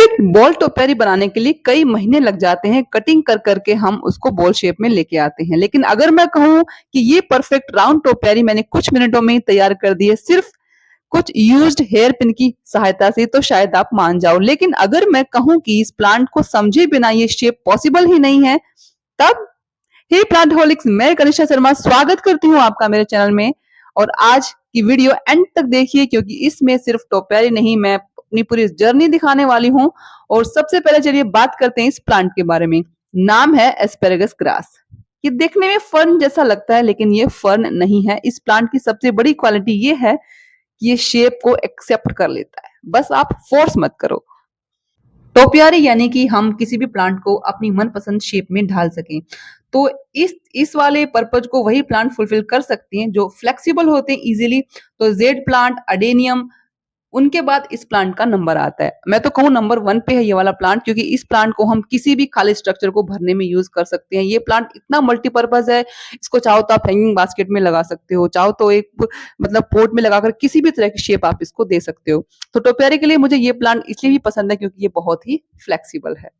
Perfect ball टोपियारी बनाने के लिए कई महीने लग जाते हैं। कटिंग कर करके हम उसको बॉल शेप में लेके आते हैं, लेकिन अगर मैं कहूँ कि ये परफेक्ट राउंड टोपियारी मैंने कुछ मिनटों में ही तैयार कर दी है सिर्फ कुछ यूज्ड हेयर पिन की सहायता से, तो शायद आप मान जाओ। लेकिन अगर मैं कहूँ कि इस प्लांट को समझे बिना ये शेप पॉसिबल ही नहीं है, तब हे प्लांट होलिक्स, मैं कनिष्ठा शर्मा स्वागत करती हूँ आपका मेरे चैनल में। और आज की वीडियो एंड तक देखिए, क्योंकि इसमें सिर्फ टोपियारी नहीं, मैं अपनी पूरी जर्नी दिखाने वाली हूँ। और सबसे पहले चलिए बात करते हैं इस प्लांट के बारे में। नाम है एस्पेरेगस ग्रास। ये देखने में फर्न जैसा लगता है, लेकिन ये फर्न नहीं है। इस प्लांट की सबसे बड़ी क्वालिटी ये है कि ये शेप को एक्सेप्ट कर लेता है, बस आप फोर्स मत करो। टोपियारी यानी कि हम किसी भी प्लांट को अपनी मनपसंद शेप में ढाल सकें। तो इस वाले पर्पज को वही प्लांट फुलफिल कर सकते हैं जो फ्लेक्सिबल होते हैं इजीली। तो जेड प्लांट, अडेनियम, उनके बाद इस प्लांट का नंबर आता है। मैं तो कहूँ नंबर 1 पे है ये वाला प्लांट, क्योंकि इस प्लांट को हम किसी भी खाली स्ट्रक्चर को भरने में यूज कर सकते हैं। ये प्लांट इतना मल्टीपर्पज है, इसको चाहो तो आप हैंगिंग बास्केट में लगा सकते हो, चाहो तो एक मतलब पोट में लगाकर किसी भी तरह की शेप आप इसको दे सकते हो। तो टोपियारी के लिए मुझे ये प्लांट इसलिए भी पसंद है क्योंकि ये बहुत ही फ्लेक्सिबल है।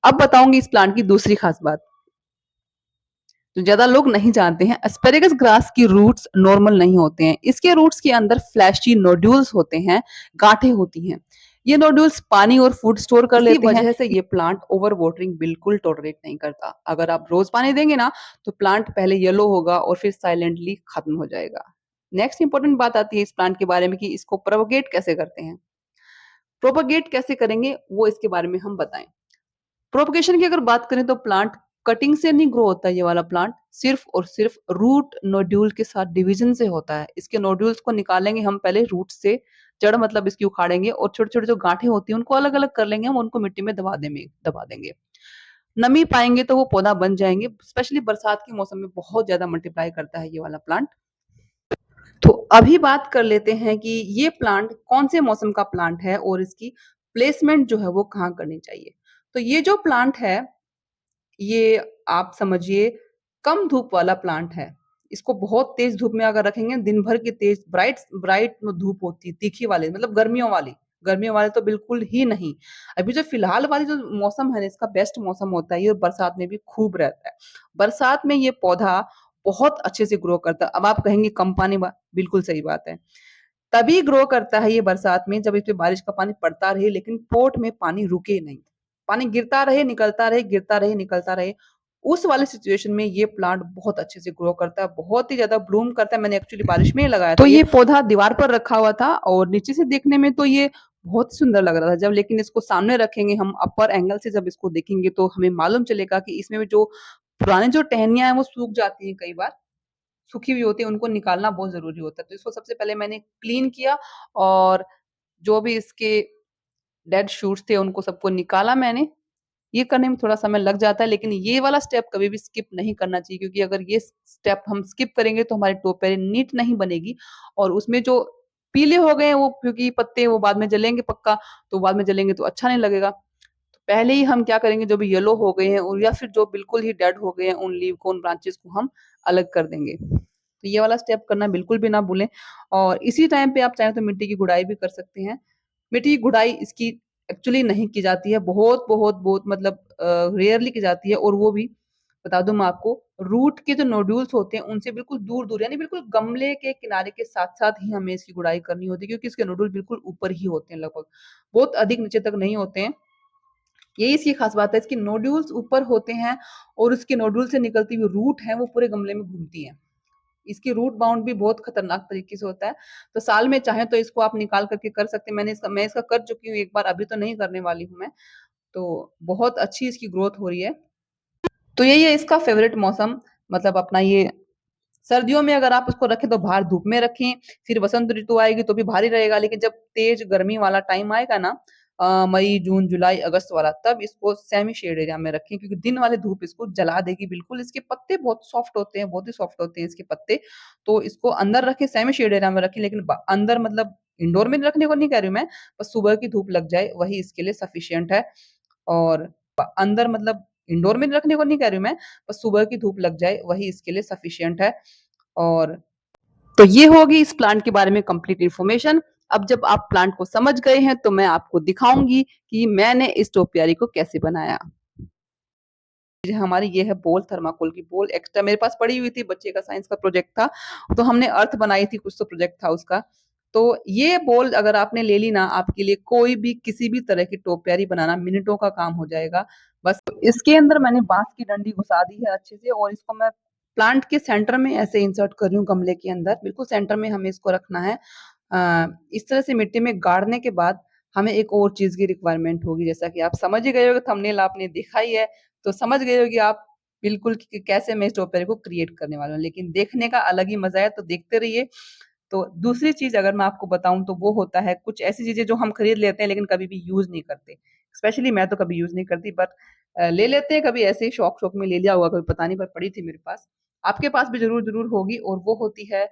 अब बताऊंगी इस प्लांट की दूसरी खास बात जो ज्यादा लोग नहीं जानते हैं। एस्पेरेगस ग्रास की रूट्स नॉर्मल नहीं होते हैं। इसके रूट्स के अंदर फ्लैशी नोड्यूल्स होते हैं, गांठें होती हैं। ये नोड्यूल्स पानी और फूड स्टोर कर लेते हैं। इसी वजह से ये प्लांट ओवर वाटरिंग बिल्कुल टॉलरेट नहीं करता। अगर आप रोज पानी देंगे ना, तो प्लांट पहले येलो होगा और फिर साइलेंटली खत्म हो जाएगा। नेक्स्ट इंपॉर्टेंट बात आती है इस प्लांट के बारे में कि इसको प्रोपगेट कैसे करते हैं। प्रोपगेट कैसे करेंगे वो इसके बारे में हम बताएं। प्रोपगेशन की अगर बात करें तो प्लांट कटिंग से नहीं ग्रो होता है। ये वाला प्लांट सिर्फ और सिर्फ रूट नोड्यूल के साथ डिवीजन से होता है। इसके नोड्यूल्स को निकालेंगे हम पहले रूट से, जड़ मतलब इसकी उखाड़ेंगे और छोटे छोटे जो गांठें होती हैं उनको अलग अलग कर लेंगे हम, उनको मिट्टी में दबा देंगे। नमी पाएंगे तो वो पौधा बन जाएंगे। स्पेशली बरसात के मौसम में बहुत ज्यादा मल्टीप्लाई करता है ये वाला प्लांट। तो अभी बात कर लेते हैं कि ये प्लांट कौन से मौसम का प्लांट है और इसकी प्लेसमेंट जो है वो कहाँ करनी चाहिए। तो ये जो प्लांट है, ये आप समझिए कम धूप वाला प्लांट है। इसको बहुत तेज धूप में अगर रखेंगे, दिन भर की तेज ब्राइट ब्राइट धूप होती है, तीखी वाली, मतलब गर्मियों वाले तो बिल्कुल ही नहीं। अभी जो फिलहाल वाली जो मौसम है ना, इसका बेस्ट मौसम होता है ये, बरसात में भी खूब रहता है। बरसात में ये पौधा बहुत अच्छे से ग्रो करता है। अब आप कहेंगे कम पानी, बिल्कुल सही बात है। तभी ग्रो करता है ये बरसात में जब इस पे बारिश का पानी पड़ता रहे, लेकिन पोट में पानी रुके नहीं। पानी गिरता रहे, निकलता रहे, गिरता रहे, निकलता रहे। उस वाले सिचुएशन में ये प्लांट बहुत अच्छे से ग्रो करता है, बहुत ही ज्यादा ब्लूम करता है। मैंने एक्चुअली बारिश में ही लगाया था। तो ये पौधा दीवार पर रखा हुआ था और नीचे से देखने में तो ये बहुत सुंदर लग रहा था जब, लेकिन इसको सामने रखेंगे हम अपर एंगल से जब इसको देखेंगे तो हमें मालूम चलेगा कि इसमें भी जो पुराने जो टहनियां हैं वो सूख जाती हैं, कई बार सूखी हुई होती है, उनको निकालना बहुत जरूरी होता है। तो इसको सबसे पहले मैंने क्लीन किया और जो भी इसके डेड शूट्स थे उनको सबको निकाला मैंने। ये करने में थोड़ा समय लग जाता है, लेकिन ये वाला स्टेप कभी भी स्किप नहीं करना चाहिए, क्योंकि अगर ये स्टेप हम स्किप करेंगे तो हमारी टोपियारी नीट नहीं बनेगी। और उसमें जो पीले हो गए हैं वो, क्योंकि पत्ते वो बाद में जलेंगे पक्का, तो बाद में जलेंगे तो अच्छा नहीं लगेगा। तो पहले ही हम क्या करेंगे, जो भी येलो हो गए हैं और या फिर जो बिल्कुल ही डेड हो गए हैं, उन लीव को, उन ब्रांचेस को हम अलग कर देंगे। तो ये वाला स्टेप करना बिल्कुल भी ना भूलें। और इसी टाइम पे आप चाहें तो मिट्टी की गुड़ाई भी कर सकते हैं। मिट्टी की गुड़ाई इसकी एक्चुअली नहीं की जाती है, बहुत बहुत बहुत मतलब रेयरली की जाती है। और वो भी बता दूं मैं आपको, रूट के जो नोड्यूल्स होते हैं उनसे बिल्कुल दूर दूर, यानी बिल्कुल गमले के किनारे के साथ साथ ही हमें इसकी गुड़ाई करनी होती है, क्योंकि इसके नोड्यूल बिल्कुल ऊपर ही होते हैं, लगभग बहुत अधिक नीचे तक नहीं होते हैं। यही इसकी खास बात है, इसकी नोड्यूल्स ऊपर होते हैं और उसके नोड्यूल से निकलती हुई रूट है वो पूरे गमले में घूमती है। इसकी रूट बाउंड भी बहुत खतरनाक तरीके से होता है। तो साल में चाहे तो इसको आप निकाल करके कर सकते हैं। मैं इसका कर चुकी हूँ एक बार, अभी तो नहीं करने वाली हूँ मैं। तो बहुत अच्छी इसकी ग्रोथ हो रही है। तो यही है इसका फेवरेट मौसम, मतलब अपना ये सर्दियों में अगर आप उसको रखें तो बाहर धूप में रखें, फिर वसंत ऋतु आएगी तो भी भारी रहेगा। लेकिन जब तेज गर्मी वाला टाइम आएगा ना, मई, जून, जुलाई, अगस्त वाला, तब इसको सेमी शेड एरिया में रखें, क्योंकि दिन वाली धूप इसको जला देगी बिल्कुल। इसके पत्ते बहुत सॉफ्ट होते हैं, बहुत ही सॉफ्ट होते हैं इसके पत्ते। तो इसको अंदर रखें, सेमी शेड एरिया में रखें, लेकिन अंदर मतलब इंडोर में रखने को नहीं कह रही हूँ मैं, बस सुबह की धूप लग जाए वही इसके लिए सफिशियंट है। और अंदर मतलब इंडोर में रखने को नहीं कह रही हूँ मैं, बस सुबह की धूप लग जाए वही इसके लिए सफिशियंट है। और तो ये होगी इस प्लांट के बारे में कंप्लीट इन्फॉर्मेशन। अब जब आप प्लांट को समझ गए हैं तो मैं आपको दिखाऊँगी कि मैंने इस टोपियारी को कैसे बनाया। हमारी ये है बॉल, थर्माकोल की बॉल एक्स्ट्रा मेरे पास पड़ी हुई थी, बच्चे का साइंस का प्रोजेक्ट था, तो हमने अर्थ बनाई थी, कुछ तो प्रोजेक्ट था उसका। तो ये बॉल अगर आपने ले ली ना, आपके लिए कोई भी किसी भी तरह की टोपियारी बनाना मिनटों का काम हो जाएगा। बस इसके अंदर मैंने बाँस की डंडी घुसा दी है अच्छे से और इसको मैं प्लांट के सेंटर में ऐसे इंसर्ट कर रही हूँ गमले के अंदर, बिल्कुल सेंटर में हमें इसको रखना है। इस तरह से मिट्टी में गाड़ने के बाद हमें एक और चीज़ की रिक्वायरमेंट होगी, जैसा कि आप समझ ही गए होगे, थंबनेल आपने देखा ही है, तो समझ गए होगे आप बिल्कुल कि कैसे मैं स्ट्रॉबेरी को क्रिएट करने वाला हूँ। लेकिन देखने का अलग ही मज़ा है, तो देखते रहिए। तो दूसरी चीज़ अगर मैं आपको बताऊँ तो वो होता है कुछ ऐसी चीज़ें जो हम खरीद लेते हैं लेकिन कभी भी यूज़ नहीं करते। स्पेशली मैं तो कभी यूज़ नहीं करती, बट ले लेते हैं कभी ऐसे ही शौक-शौक में ले लिया होगा, कभी पता नहीं, पर पड़ी थी मेरे पास। आपके पास भी ज़रूर-ज़रूर होगी और वो होती है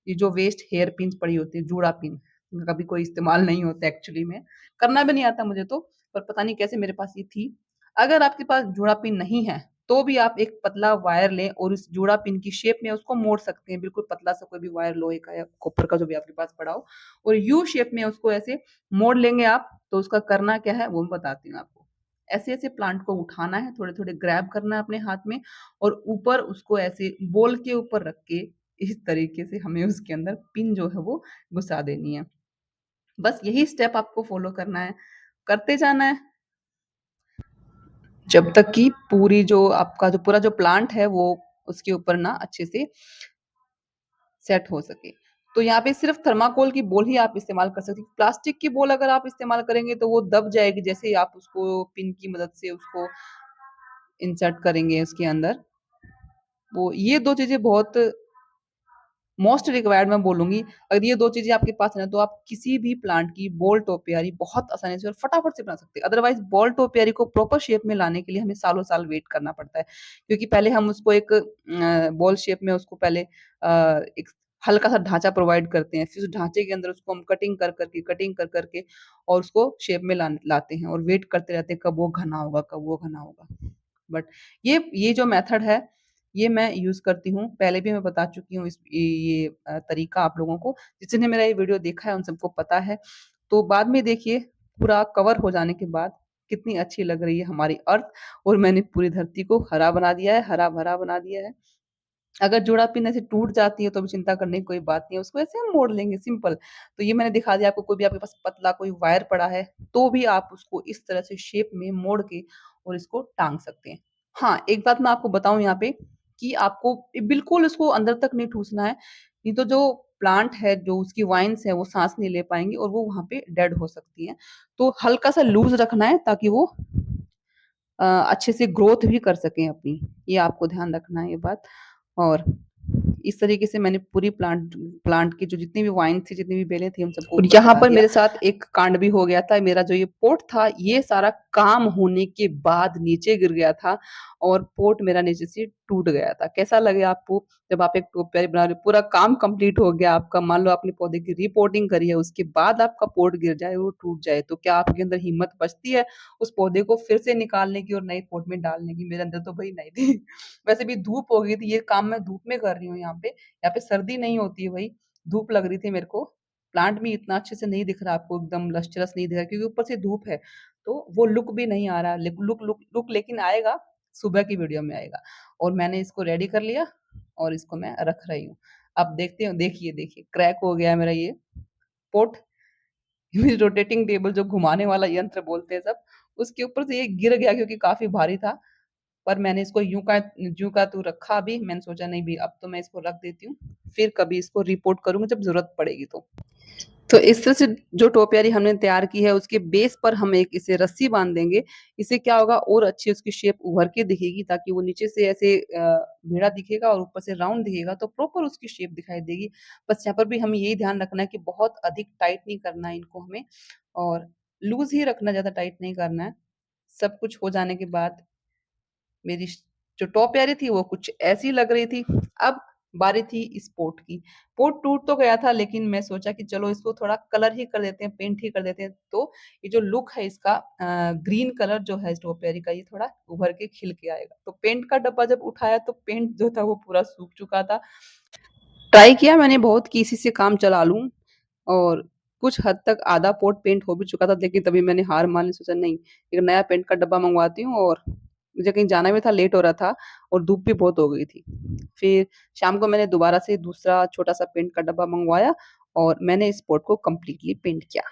ये जो वेस्ट हेयर पिन्स पड़ी होती है, जूड़ा पिन, इनका कभी कोई इस्तेमाल नहीं होता एक्चुअली में, करना भी नहीं आता मुझे तो, पर पता नहीं कैसे मेरे पास ये थी। अगर आपके पास जूड़ा पिन नहीं है, तो भी आप एक पतला वायर लें और उस जूड़ा पिन की शेप में उसको मोड़ सकते हैं, बिल्कुल पतला सा कोई भी वायर लोहे का या कॉपर का जो भी आपके पास पड़ा हो, और यू शेप में उसको ऐसे मोड़ लेंगे आप, तो उसका करना क्या है वो मैं बताती हूँ आपको। ऐसे-ऐसे प्लांट को उठाना है, थोड़े-थोड़े ग्रैब करना है अपने हाथ में और ऊपर उसको ऐसे बोल के ऊपर रख के इस तरीके से हमें उसके अंदर पिन जो है वो घुसा देनी है। बस यही स्टेप आपको फ़ॉलो करना है, करते जाना है, जब तक कि पूरी जो आपका जो पूरा जो प्लांट है वो उसके ऊपर ना अच्छे से सेट हो सके। तो यहाँ पे सिर्फ़ थर्माकोल की बॉल ही आप इस्तेमाल कर सकते हैं। प्लास्टिक की बॉल अगर आप इस्तेमाल करेंगे तो वो दब जाएगी, जैसे ही आप उसको पिन की मदद से उसको इंसर्ट करेंगे उसके अंदर। वो ये 2 चीज़ें बहुत मोस्ट रिक्वायर्ड मैं बोलूँगी। अगर ये 2 चीज़ें आपके पास है ना, तो आप किसी भी प्लांट की बॉल टोपियारी बहुत आसानी से और फटाफट से बना सकते हैं। अदरवाइज़ बॉल टोपियारी को प्रॉपर शेप में लाने के लिए हमें सालों-साल वेट करना पड़ता है। क्योंकि पहले हम उसको एक बॉल शेप में उसको पहले एक हल्का-सा ढाँचा प्रोवाइड करते हैं। फिर उस ढाँचे के अंदर उसको हम कटिंग कर कर के और उसको शेप में लाते हैं और वेट करते रहते हैं, कब वो घना होगा, कब वो घना होगा। बट ये जो मेथड है, ये मैं यूज़ करती हूँ। पहले भी मैं बता चुकी हूँ इस ये तरीका आप लोगों को। जिसने मेरा ये वीडियो देखा है उन सबको पता है। तो बाद में देखिए पूरा कवर हो जाने के बाद कितनी अच्छी लग रही है हमारी अर्थ और मैंने पूरी धरती को हरा बना दिया है, हरा-भरा बना दिया है। अगर जुड़ा पिन ऐसे टूट जाती है तो भी चिंता करने की कोई बात नहीं है, उसको ऐसे हम मोड़ लेंगे सिंपल। तो ये मैंने दिखा दिया आपको, कोई भी आपके पास पतला कोई वायर पड़ा है, तो भी आप उसको इस तरह से शेप में मोड़ के और इसको टाँग सकते हैं। हाँ, एक बात मैं आपको बताऊँ यहाँ पे कि आपको बिल्कुल उसको अंदर तक नहीं ठूँसना है, नहीं तो जो प्लांट है, जो उसकी वाइन्स है, वो साँस नहीं ले पाएँगी और वो वहाँ पे डेड हो सकती हैं। तो हल्का-सा लूज़ रखना है ताकि वो अच्छे से ग्रोथ भी कर सकें अपनी, ये आपको ध्यान रखना है ये बात। और इस तरीके से मैंने पूरी प्लांट की जो जितनी भी वाइन थी, जितनी भी बेलें थी, उन सबको और ऊपर यहाँ हटा पर दिया। मेरे साथ एक कांड भी हो गया था। मेरा जो ये पॉट था, ये सारा काम होने के बाद नीचे गिर गया था और पॉट मेरा नीचे से टूट गया था। कैसा लगे आपको जब आप एक टोपियारी बना रहे हो, पूरा काम कंप्लीट हो गया आपका, मान लो आपने पौधे की रिपोर्टिंग करी है, उसके बाद आपका पॉट गिर जाए, वो टूट जाए, तो क्या आपके अंदर हिम्मत बचती है उस पौधे को फिर से निकालने की और नए पॉट में डालने की? मेरे अंदर तो भई नहीं थी। वैसे भी धूप हो गई थी, ये काम मैं धूप में कर रही हूँ यहाँ पे सर्दी नहीं होती है भई, धूप लग रही थी मेरे को। प्लांट भी इतना अच्छे से नहीं दिख रहा आपको, एकदम लश्चरस नहीं दिख रहा क्योंकि ऊपर से धूप है, तो वो लुक भी नहीं आ रहा। लुक लेकिन आएगा, सुबह की वीडियो में आएगा। और मैंने इसको रेडी कर लिया और इसको मैं रख रही हूँ। अब देखते हो, देखिए क्रैक हो गया है मेरा ये पॉट। मेरी रोटेटिंग टेबल जो घुमाने वाला यंत्र बोलते हैं सब, उसके ऊपर से ये गिर गया क्योंकि काफ़ी भारी था। पर मैंने इसको यूँ का त्यों रखा अभी, मैंने सोचा नहीं भी अब तो मैं इसको रख देती हूँ, फिर कभी इसको रिपोर्ट करूँगी जब ज़रूरत पड़ेगी तो। तो इस तरह से जो टोपियारी हमने तैयार की है उसके बेस पर हम एक इसे रस्सी बाँध देंगे, इससे क्या होगा और अच्छी उसकी शेप उभर के दिखेगी ताकि वो नीचे से ऐसे टेढ़ा दिखेगा और ऊपर से राउंड दिखेगा तो प्रॉपर उसकी शेप दिखाई देगी। बस यहाँ पर भी हमें यही ध्यान रखना है कि बहुत अधिक टाइट नहीं करना है इनको हमें और लूज़ ही रखना है, ज़्यादा टाइट नहीं करना है। सब कुछ हो जाने के बाद मेरी जो टॉपियारी थी वो कुछ ऐसी लग रही थी। अब बारी थी इस पोट की। पोट टूट तो गया था लेकिन मैं सोचा कि चलो इसको थोड़ा कलर ही कर देते हैं, पेंट ही कर देते हैं। तो ये जो लुक है इसका ग्रीन कलर जो है स्ट्रॉबेरी का ये थोड़ा उभर के खिल के आएगा। तो पेंट का डब्बा जब उठाया तो पेंट जो था वो पूरा सूख चुका था। ट्राई किया मैंने बहुत कि इसी से काम चला लूँ और कुछ हद तक आधा पॉट पेंट हो भी चुका था, लेकिन तभी मैंने हार मान ली, सोचा नहीं, एक नया पेंट का डब्बा मँगवाती हूँ और मुझे कहीं जाना भी था, लेट हो रहा था और धूप भी बहुत हो गई थी। फिर शाम को मैंने दोबारा से दूसरा छोटा-सा पेंट का डब्बा मँगवाया और मैंने इस पॉट को कंप्लीटली पेंट किया।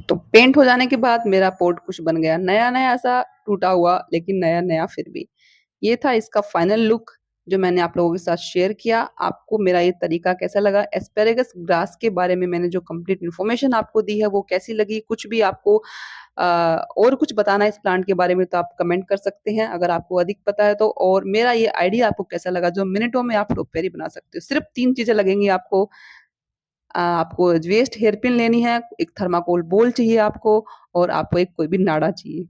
तो पेंट हो जाने के बाद मेरा पॉट कुछ बन गया, नया-नया सा टूटा हुआ, लेकिन नया-नया फिर भी। ये था इसका फाइनल लुक जो मैंने आप लोगों के साथ शेयर किया। आपको मेरा ये तरीका कैसा लगा? एस्पैरेगस ग्रास के बारे में मैंने जो कंप्लीट इन्फॉर्मेशन आपको दी है वो कैसी लगी? कुछ भी आपको अ, और कुछ बताना है इस प्लांट के बारे में तो आप कमेंट कर सकते हैं, अगर आपको अधिक पता है तो। और मेरा ये आइडिया आपको कैसा लगा जो मिनटों में आप टोपियारी बना सकते हो। सिर्फ़ 3 चीज़ें लगेंगी आपको। आपको वेस्ट हेयर पिन लेनी है, एक थर्माकोल बोल चाहिए आपको और आपको एक कोई भी नाड़ा चाहिए।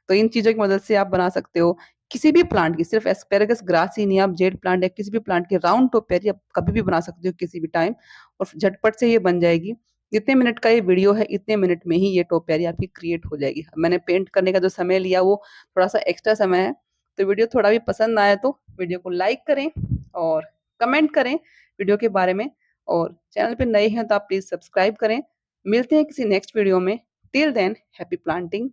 तो इन चीज़ों की मदद से आप बना सकते हो किसी भी प्लांट की, सिर्फ़ एस्पैरेगस ग्रास ही नहीं, आप जेड प्लांट या किसी भी प्लांट की राउंड टोपियरी आप कभी भी बना सकते हो किसी भी टाइम और झटपट से ये बन जाएगी। जितने मिनट का ये वीडियो है, इतने मिनट में ही ये टोपियरी आपकी क्रिएट हो जाएगी। मैंने पेंट करने का जो समय लिया वो थोड़ा-सा एक्स्ट्रा समय है, तो वीडियो थोड़ा भी पसंद आया तो वीडियो को लाइक करें और कमेंट करें वीडियो के बारे में और चैनल पे नए हैं तो आप प्लीज़ सब्सक्राइब करें। मिलते हैं किसी नेक्स्ट वीडियो में। Till than happy planting.